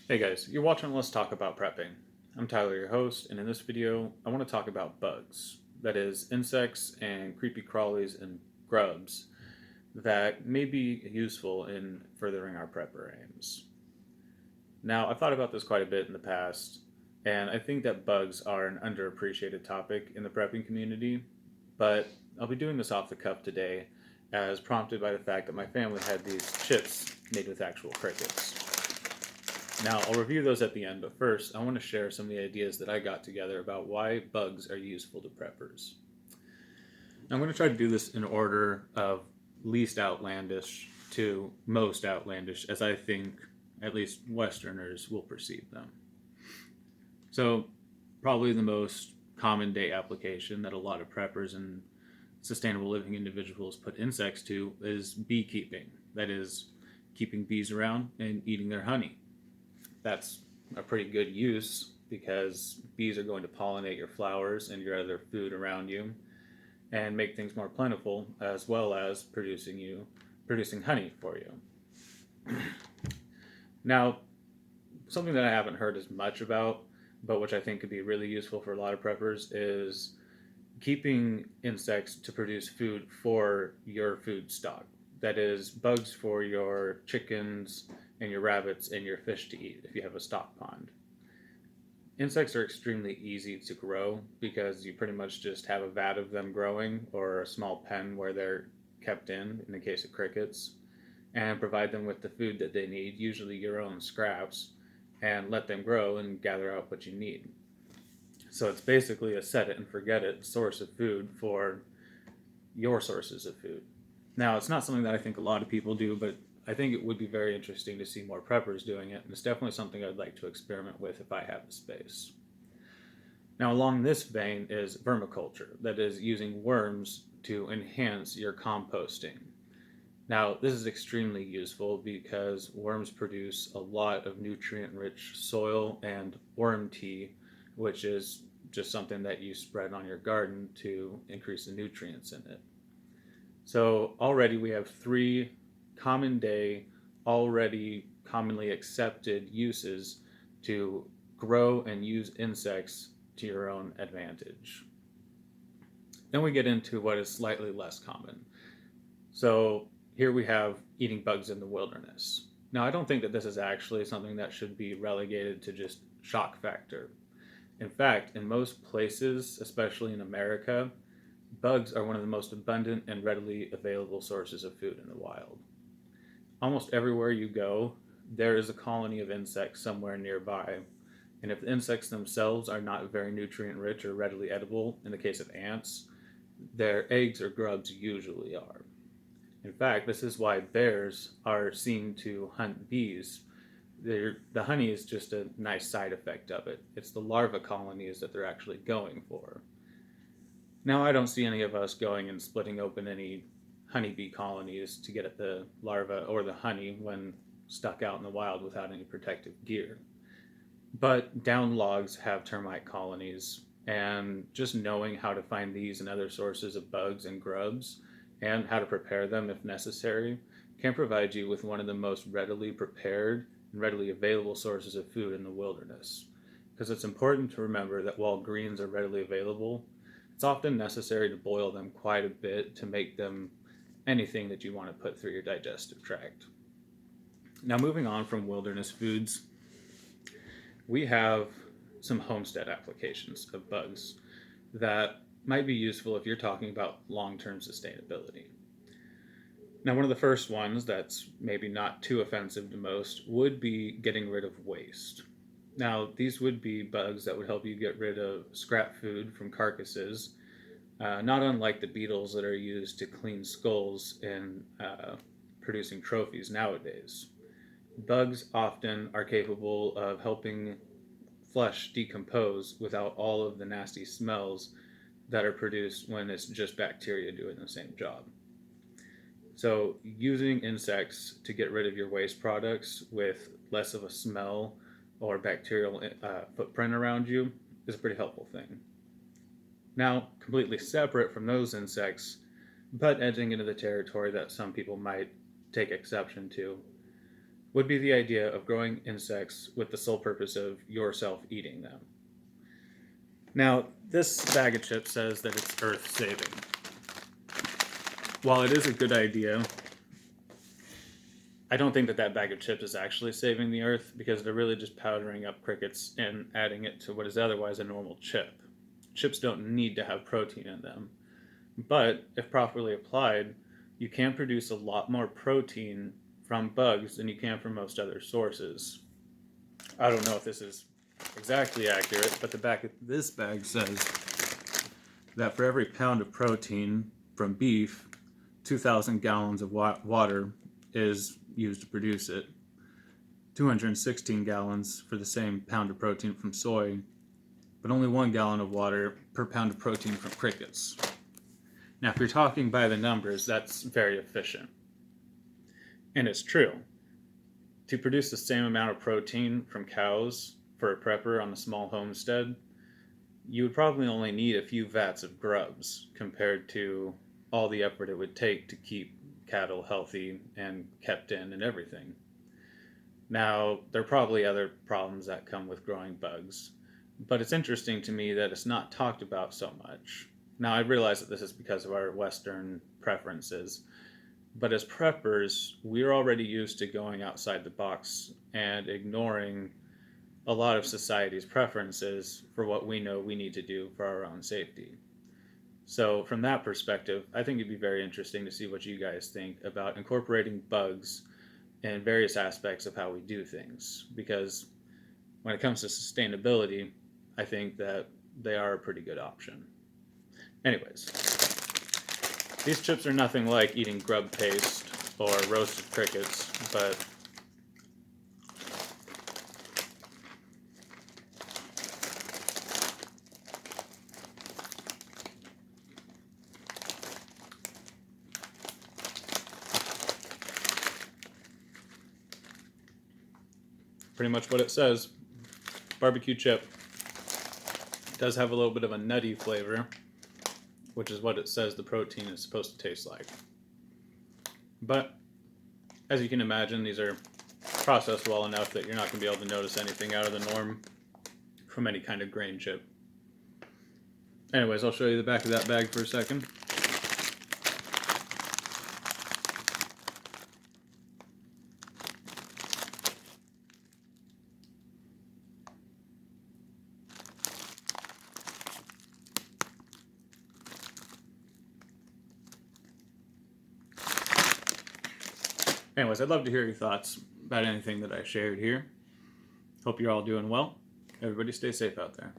Hey guys, you're watching Let's Talk About Prepping. I'm Tyler, your host, and in this video, I want to talk about bugs. That is, insects and creepy crawlies and grubs that may be useful in furthering our prepper aims. Now, I've thought about this quite a bit in the past, and I think that bugs are an underappreciated topic in the prepping community, but I'll be doing this off the cuff today as prompted by the fact that my family had these chips made with actual crickets. Now, I'll review those at the end, but first, I want to share some of the ideas that I got together about why bugs are useful to preppers. Now, I'm going to try to do this in order of least outlandish to most outlandish, as I think at least Westerners will perceive them. So, probably the most common day application that a lot of preppers and sustainable living individuals put insects to is beekeeping. That is, keeping bees around and eating their honey. That's a pretty good use because bees are going to pollinate your flowers and your other food around you and make things more plentiful, as well as producing honey for you. Now, something that I haven't heard as much about, but which I think could be really useful for a lot of preppers, is keeping insects to produce food for your food stock. That is, bugs for your chickens and your rabbits and your fish to eat if you have a stock pond. Insects are extremely easy to grow because you pretty much just have a vat of them growing or a small pen where they're kept in the case of crickets, and provide them with the food that they need, usually your own scraps, and let them grow and gather out what you need. So it's basically a set it and forget it source of food for your sources of food. Now, it's not something that I think a lot of people do, but I think it would be very interesting to see more preppers doing it, and it's definitely something I'd like to experiment with if I have the space. Now, along this vein is vermiculture, that is, using worms to enhance your composting. Now, this is extremely useful because worms produce a lot of nutrient rich soil and worm tea, which is just something that you spread on your garden to increase the nutrients in it. So already we have three common day, already commonly accepted uses to grow and use insects to your own advantage. Then we get into what is slightly less common. So here we have eating bugs in the wilderness. Now, I don't think that this is actually something that should be relegated to just shock factor. In fact, in most places, especially in America, bugs are one of the most abundant and readily available sources of food in the wild. Almost everywhere you go, there is a colony of insects somewhere nearby, and if the insects themselves are not very nutrient rich or readily edible, in the case of ants, their eggs or grubs usually are. In fact, this is why bears are seen to hunt bees. The honey is just a nice side effect of it. It's the larva colonies that they're actually going for. Now, I don't see any of us going and splitting open any honeybee colonies to get at the larva or the honey when stuck out in the wild without any protective gear. But down logs have termite colonies, and just knowing how to find these and other sources of bugs and grubs and how to prepare them if necessary can provide you with one of the most readily prepared and readily available sources of food in the wilderness. Because it's important to remember that while greens are readily available, it's often necessary to boil them quite a bit to make them anything that you want to put through your digestive tract. Now, moving on from wilderness foods, we have some homestead applications of bugs that might be useful if you're talking about long-term sustainability. Now, one of the first ones that's maybe not too offensive to most would be getting rid of waste. Now, these would be bugs that would help you get rid of scrap food from carcasses, not unlike the beetles that are used to clean skulls in producing trophies nowadays. Bugs often are capable of helping flesh decompose without all of the nasty smells that are produced when it's just bacteria doing the same job. So using insects to get rid of your waste products with less of a smell or bacterial footprint around you is a pretty helpful thing. Now, completely separate from those insects, but edging into the territory that some people might take exception to, would be the idea of growing insects with the sole purpose of yourself eating them. Now, this bag of chips says that it's earth saving. While it is a good idea, I don't think that that bag of chips is actually saving the earth, because they're really just powdering up crickets and adding it to what is otherwise a normal chip. Chips don't need to have protein in them, but if properly applied, you can produce a lot more protein from bugs than you can from most other sources. I don't know if this is exactly accurate, but the back of this bag says that for every pound of protein from beef, 2,000 gallons of water is used to produce it. 216 gallons for the same pound of protein from soy, but only 1 gallon of water per pound of protein from crickets. Now, if you're talking by the numbers, that's very efficient. And it's true. To produce the same amount of protein from cows for a prepper on a small homestead, you would probably only need a few vats of grubs compared to all the effort it would take to keep cattle healthy and kept in and everything. Now, there are probably other problems that come with growing bugs, but it's interesting to me that it's not talked about so much. Now, I realize that this is because of our Western preferences, but as preppers, we're already used to going outside the box and ignoring a lot of society's preferences for what we know we need to do for our own safety. So from that perspective, I think it'd be very interesting to see what you guys think about incorporating bugs in various aspects of how we do things, because when it comes to sustainability, I think that they are a pretty good option. Anyways, these chips are nothing like eating grub paste or roasted crickets, but pretty much what it says. Barbecue chip. It does have a little bit of a nutty flavor, which is what it says the protein is supposed to taste like. But as you can imagine, these are processed well enough that you're not going to be able to notice anything out of the norm from any kind of grain chip. Anyways, I'll show you the back of that bag for a second. Anyways, I'd love to hear your thoughts about anything that I shared here. Hope you're all doing well. Everybody stay safe out there.